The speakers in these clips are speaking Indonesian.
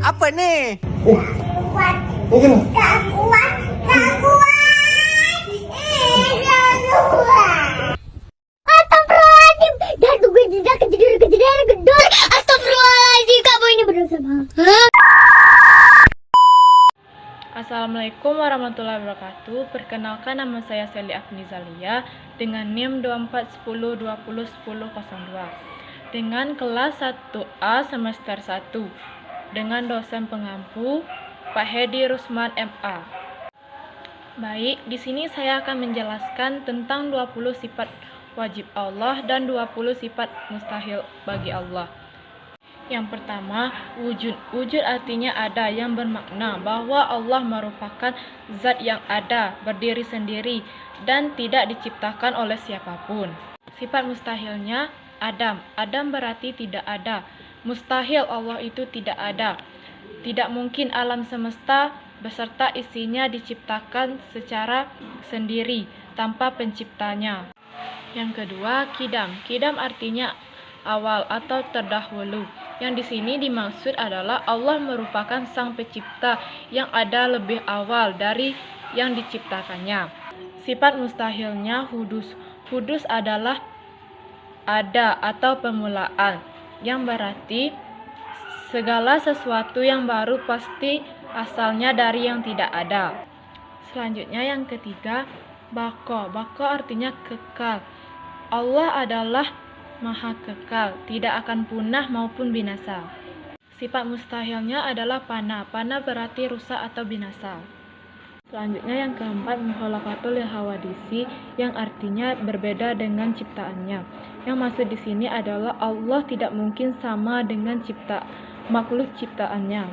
Apa nih? Kuat. Mungkin Gak kuat. Gak kuat. Gak kuat. Astagfirullahaladzim. Dah gue tidak kejadian gedor. Astagfirullahaladzim. Kamu ini berdosa banget. Assalamualaikum warahmatullahi wabarakatuh. Perkenalkan, nama saya Seli Afnizalia dengan NIM 2410201002 dengan kelas 1A semester 1 dengan dosen pengampu Pak Hedi Rusman MA. Baik, di sini saya akan menjelaskan tentang 20 sifat wajib Allah dan 20 sifat mustahil bagi Allah. Yang pertama, wujud. Wujud artinya ada, yang bermakna bahwa Allah merupakan zat yang ada, berdiri sendiri, dan tidak diciptakan oleh siapapun. Sifat mustahilnya, Adam. Adam berarti tidak ada. Mustahil Allah itu tidak ada. Tidak mungkin alam semesta beserta isinya diciptakan secara sendiri, tanpa penciptanya. Yang kedua, kidam. Kidam artinya awal atau terdahulu. Yang di sini dimaksud adalah Allah merupakan sang pencipta yang ada lebih awal dari yang diciptakannya. Sifat mustahilnya hudus. Hudus adalah ada atau permulaan, yang berarti segala sesuatu yang baru pasti asalnya dari yang tidak ada. Selanjutnya yang ketiga, bako. Bako artinya kekal. Allah adalah Maha kekal, tidak akan punah maupun binasa. Sifat mustahilnya adalah fana. Fana berarti rusak atau binasa. Selanjutnya yang keempat, mukhalaqatul hawadisi, yang artinya berbeda dengan ciptaannya. Yang maksud di sini adalah Allah tidak mungkin sama dengan makhluk ciptaannya.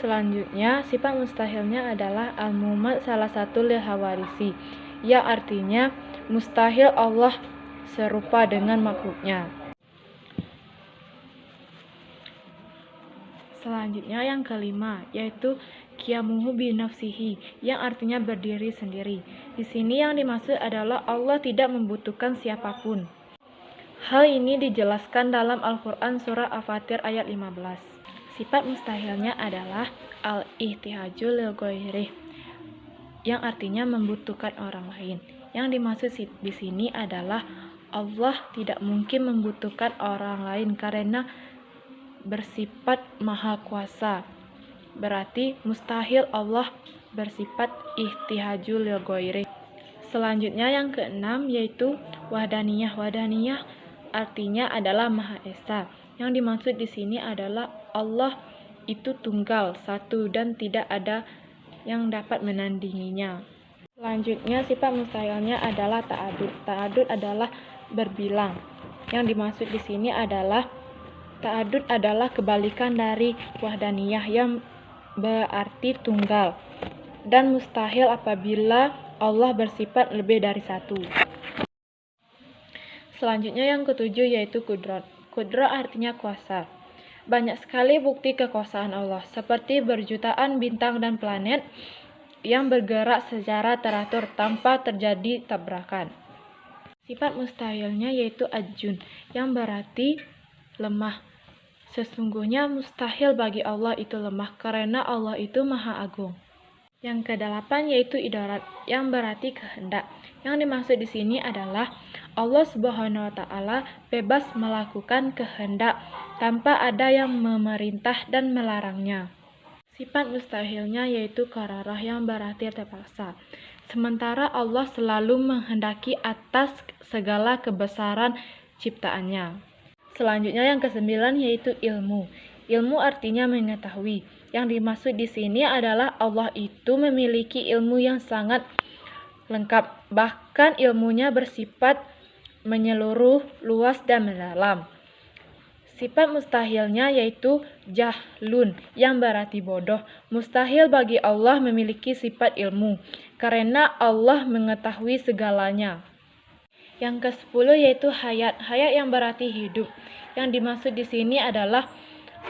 Selanjutnya, sifat mustahilnya adalah al-mumad salah satu hawadisi, yang artinya mustahil Allah serupa dengan makhluknya. Selanjutnya yang kelima, yaitu qiyamuhu binafsihi, yang artinya berdiri sendiri. Di sini yang dimaksud adalah Allah tidak membutuhkan siapapun. Hal ini dijelaskan dalam Al-Quran surah Al-Fatir ayat 15. Sifat mustahilnya adalah al-ihtihaju lil ghairi, yang artinya membutuhkan orang lain. Yang dimaksud di sini adalah Allah tidak mungkin membutuhkan orang lain karena bersifat maha kuasa. Berarti mustahil Allah bersifat ihtihaju lil ghairi. Selanjutnya yang keenam, yaitu wahdaniyah. Wahdaniyah artinya adalah Maha Esa. Yang dimaksud di sini adalah Allah itu tunggal, satu, dan tidak ada yang dapat menandinginya. Selanjutnya sifat mustahilnya adalah ta'adud. Ta'adud adalah berbilang. Yang dimaksud di sini adalah ta'adud adalah kebalikan dari wahdaniyah yang berarti tunggal, dan mustahil apabila Allah bersifat lebih dari satu. Selanjutnya yang ketujuh, yaitu kudrat. Kudrat artinya kuasa. Banyak sekali bukti kekuasaan Allah, seperti berjutaan bintang dan planet yang bergerak secara teratur tanpa terjadi tabrakan. Sifat mustahilnya yaitu ajun, yang berarti lemah. Sesungguhnya mustahil bagi Allah itu lemah, karena Allah itu Maha Agung. Yang kedelapan yaitu idarat, yang berarti kehendak. Yang dimaksud di sini adalah Allah Subhanahu wa Ta'ala bebas melakukan kehendak tanpa ada yang memerintah dan melarangnya. Sifat mustahilnya yaitu qararah, yang berarti terpaksa. Sementara Allah selalu menghendaki atas segala kebesaran ciptaannya. Selanjutnya yang kesembilan yaitu ilmu. Ilmu artinya mengetahui. Yang dimaksud di sini adalah Allah itu memiliki ilmu yang sangat lengkap. Bahkan ilmunya bersifat menyeluruh, luas, dan mendalam. Sifat mustahilnya yaitu jahlun, yang berarti bodoh. Mustahil bagi Allah memiliki sifat ilmu, karena Allah mengetahui segalanya. Yang ke-10 yaitu hayat. Hayat yang berarti hidup. Yang dimaksud di sini adalah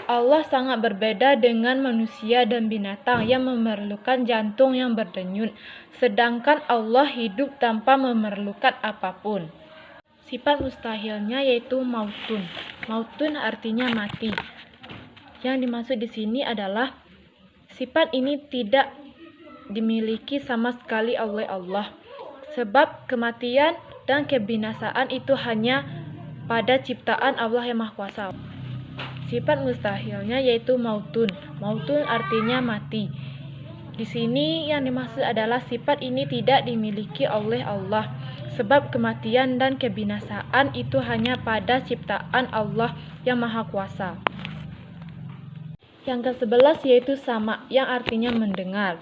Allah sangat berbeda dengan manusia dan binatang yang memerlukan jantung yang berdenyut, sedangkan Allah hidup tanpa memerlukan apapun. Sifat mustahilnya yaitu mautun. Mautun artinya mati. Yang dimaksud di sini adalah sifat ini tidak dimiliki sama sekali oleh Allah. Sebab kematian dan kebinasaan itu hanya pada ciptaan Allah yang Maha Kuasa. Sifat mustahilnya yaitu mautun. Mautun artinya mati. Di sini yang dimaksud adalah sifat ini tidak dimiliki oleh Allah. Sebab kematian dan kebinasaan itu hanya pada ciptaan Allah yang Maha Kuasa. Yang ke-11 yaitu sama, yang artinya mendengar.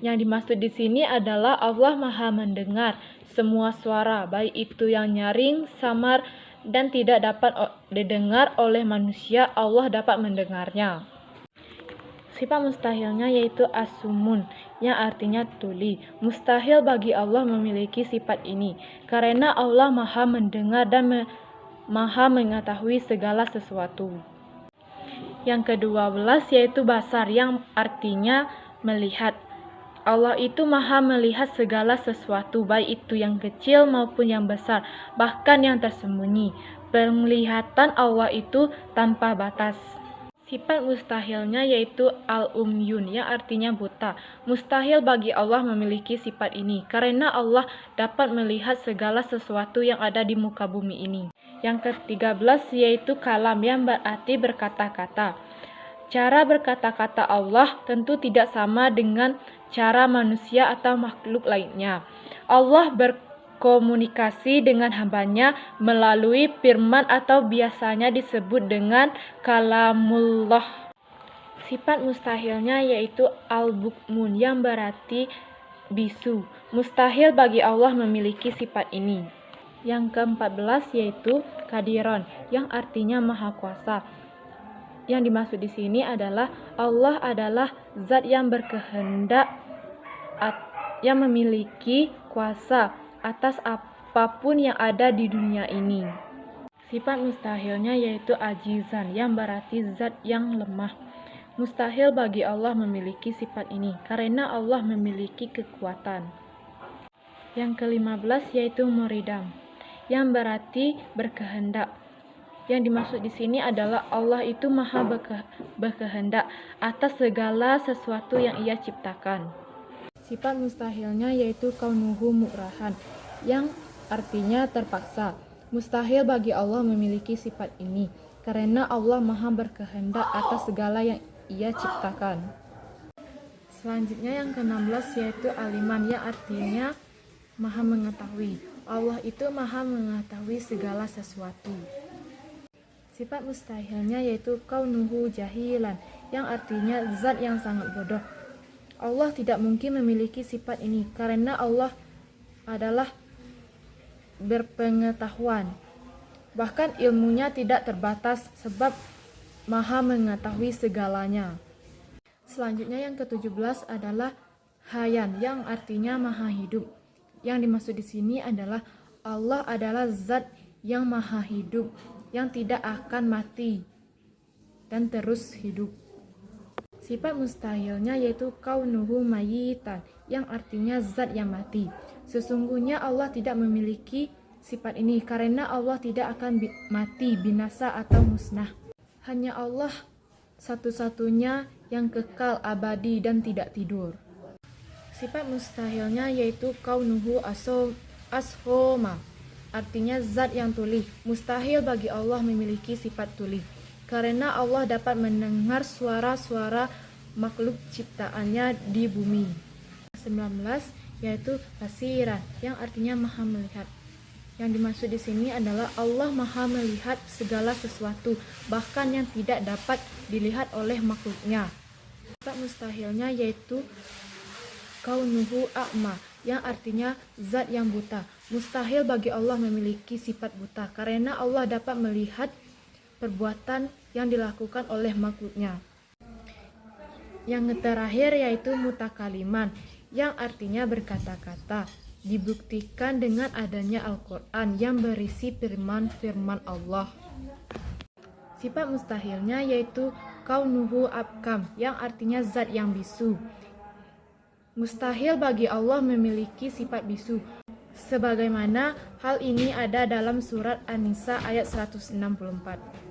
Yang dimaksud di sini adalah Allah Maha mendengar semua suara, baik itu yang nyaring, samar, dan tidak dapat didengar oleh manusia, Allah dapat mendengarnya. Sifat mustahilnya yaitu as-sumun, yang artinya tuli. Mustahil bagi Allah memiliki sifat ini, karena Allah Maha mendengar dan Maha mengetahui segala sesuatu. Yang ke-12 yaitu basar, yang artinya melihat. Allah itu Maha melihat segala sesuatu, baik itu yang kecil maupun yang besar, bahkan yang tersembunyi. Penglihatan Allah itu tanpa batas. Sifat mustahilnya yaitu al-umyun, yang artinya buta. Mustahil bagi Allah memiliki sifat ini, karena Allah dapat melihat segala sesuatu yang ada di muka bumi ini. Yang ke-13 yaitu kalam, yang berarti berkata-kata. Cara berkata-kata Allah tentu tidak sama dengan cara manusia atau makhluk lainnya. Allah berkomunikasi dengan hambanya melalui firman atau biasanya disebut dengan kalamullah. Sifat mustahilnya yaitu al-bukmun, yang berarti bisu. Mustahil bagi Allah memiliki sifat ini. Yang ke-14 yaitu kadiron, yang artinya maha kuasa. Yang dimaksud di sini adalah Allah adalah zat yang berkehendak, yang memiliki kuasa atas apapun yang ada di dunia ini. Sifat mustahilnya yaitu ajizan, yang berarti zat yang lemah. Mustahil bagi Allah memiliki sifat ini, karena Allah memiliki kekuatan. Yang ke-15 yaitu muridam, yang berarti berkehendak. Yang dimaksud di sini adalah Allah itu Maha berkehendak atas segala sesuatu yang Ia ciptakan. Sifat mustahilnya yaitu kaunuhu mukrahan, yang artinya terpaksa. Mustahil bagi Allah memiliki sifat ini, karena Allah Maha berkehendak atas segala yang Ia ciptakan. Selanjutnya yang ke-16 yaitu aliman, yang artinya Maha mengetahui. Allah itu Maha mengetahui segala sesuatu. Sifat mustahilnya yaitu kaunuhu jahilan, yang artinya zat yang sangat bodoh. Allah tidak mungkin memiliki sifat ini, karena Allah adalah berpengetahuan. Bahkan ilmunya tidak terbatas, sebab Maha mengetahui segalanya. Selanjutnya yang ke-17 adalah hayan, yang artinya Maha hidup. Yang dimaksud di sini adalah Allah adalah zat yang Maha hidup, yang tidak akan mati dan terus hidup. Sifat mustahilnya yaitu kaunuhu mayitan, yang artinya zat yang mati. Sesungguhnya Allah tidak memiliki sifat ini, karena Allah tidak akan mati, binasa atau musnah. Hanya Allah satu-satunya yang kekal, abadi, dan tidak tidur. Sifat mustahilnya yaitu kaunuhu ashoma, artinya zat yang tuli. Mustahil bagi Allah memiliki sifat tuli, karena Allah dapat mendengar suara-suara makhluk ciptaannya di bumi. 19 yaitu basiran, yang artinya Maha melihat. Yang dimaksud di sini adalah Allah Maha melihat segala sesuatu, bahkan yang tidak dapat dilihat oleh makhluknya. Sifat mustahilnya yaitu kaunuhu a'ma, yang artinya zat yang buta. Mustahil bagi Allah memiliki sifat buta, karena Allah dapat melihat perbuatan yang dilakukan oleh makhluknya. Yang terakhir yaitu mutakaliman, yang artinya berkata-kata. Dibuktikan dengan adanya Al-Quran yang berisi firman-firman Allah. Sifat mustahilnya yaitu kaunuhu abkam, yang artinya zat yang bisu. Mustahil bagi Allah memiliki sifat bisu, sebagaimana hal ini ada dalam surat An-Nisa ayat 164.